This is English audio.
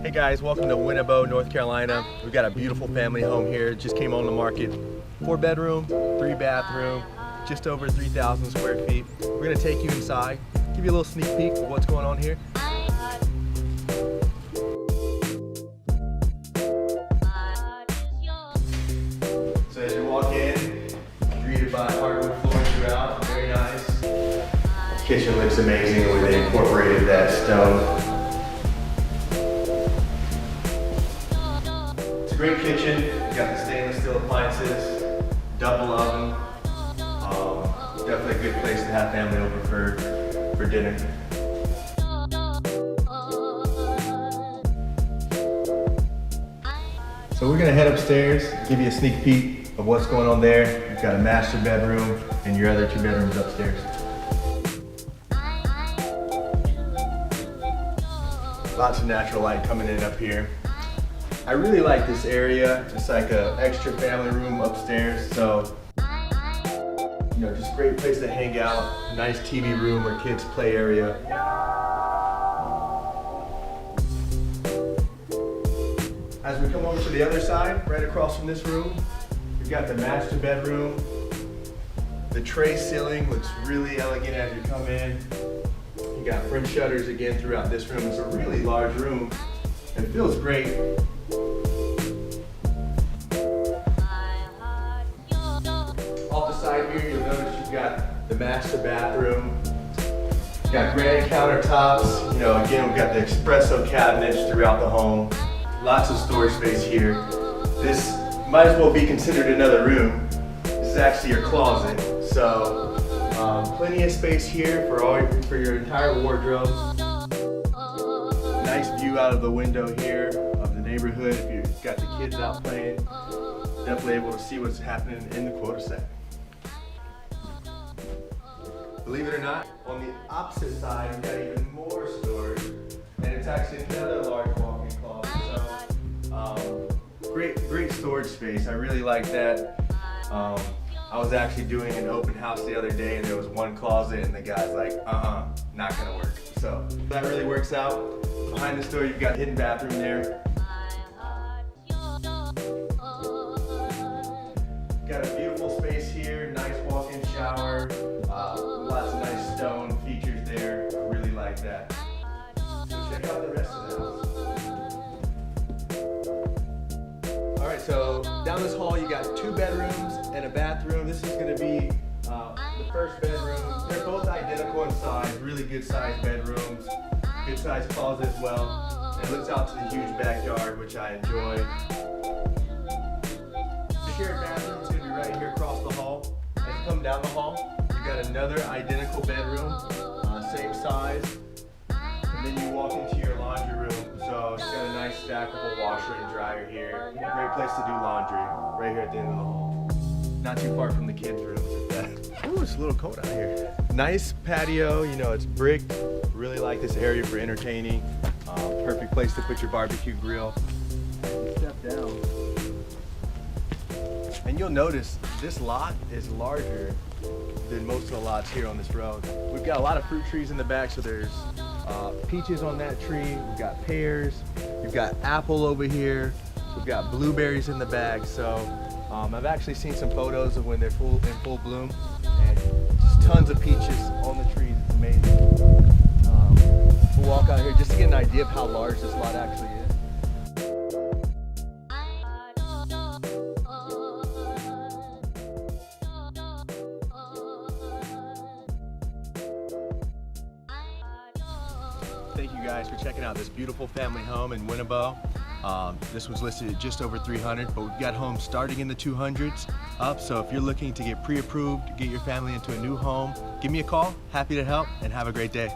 Hey guys, welcome to Winnabow, North Carolina. We've got a beautiful family home here. It just came on the market. 4-bedroom, 3-bathroom, just over 3,000 square feet. We're gonna take you inside, give you a little sneak peek of what's going on here. So as you walk in, greeted by hardwood floors throughout, very nice. The kitchen looks amazing the way they incorporated that stone. Great kitchen, you got the stainless steel appliances, double oven. Definitely a good place to have family over for dinner. So we're gonna head upstairs, give you a sneak peek of what's going on there. You've got a master bedroom and your other 2 bedrooms upstairs. Lots of natural light coming in up here. I really like this area. It's like an extra family room upstairs, so just a great place to hang out. Nice TV room or kids play area. As we come over to the other side, right across from this room, we've got the master bedroom. The tray ceiling looks really elegant as you come in. You got French shutters again throughout this room. It's a really large room. It feels great. Off the side here, you'll notice you've got the master bathroom. You've got granite countertops. Again, we've got the espresso cabinets throughout the home. Lots of storage space here. This might as well be considered another room. This is actually your closet. So plenty of space here for your entire wardrobe. Nice view out of the window here of the neighborhood. If you've got the kids out playing, definitely able to see what's happening in the quota set. Believe it or not, on the opposite side, you've got even more storage, and it's actually another large walk-in closet. So, great storage space. I really like that. I was actually doing an open house the other day, and there was one closet, and the guy's like, not gonna work. So that really works out. Behind this door, you've got a hidden bathroom there. Got a beautiful space here, nice walk-in shower, lots of nice stone features there. I really like that. So check out the rest of the house. All right, so down this hall, you got 2 bedrooms and a bathroom. This is gonna be the first bedroom. They're both identical in size, really good sized bedrooms. Good sized closet as well. And it looks out to the huge backyard, which I enjoy. The shared bathroom is going to be right here across the hall. As you come down the hall, you've got another identical bedroom, same size. And then you walk into your laundry room. So it's got a nice stackable washer and dryer here. Great place to do laundry, right here at the end of the hall. Not too far from the kids' rooms. Ooh, it's a little cold out here. Nice patio, it's brick. Really like this area for entertaining. Perfect place to put your barbecue grill. Step down. And you'll notice this lot is larger than most of the lots here on this road. We've got a lot of fruit trees in the back, so there's peaches on that tree. We've got pears. We've got apple over here. We've got blueberries in the bag. So I've actually seen some photos of when they're in full bloom, and just tons of peaches on the trees. It's amazing. We'll walk out here just to get an idea of how large this lot actually is. Thank you guys for checking out this beautiful family home in Winnabow. This was listed at just over 300, but we've got homes starting in the 200s up. So if you're looking to get pre-approved, get your family into a new home, give me a call. Happy to help, and have a great day.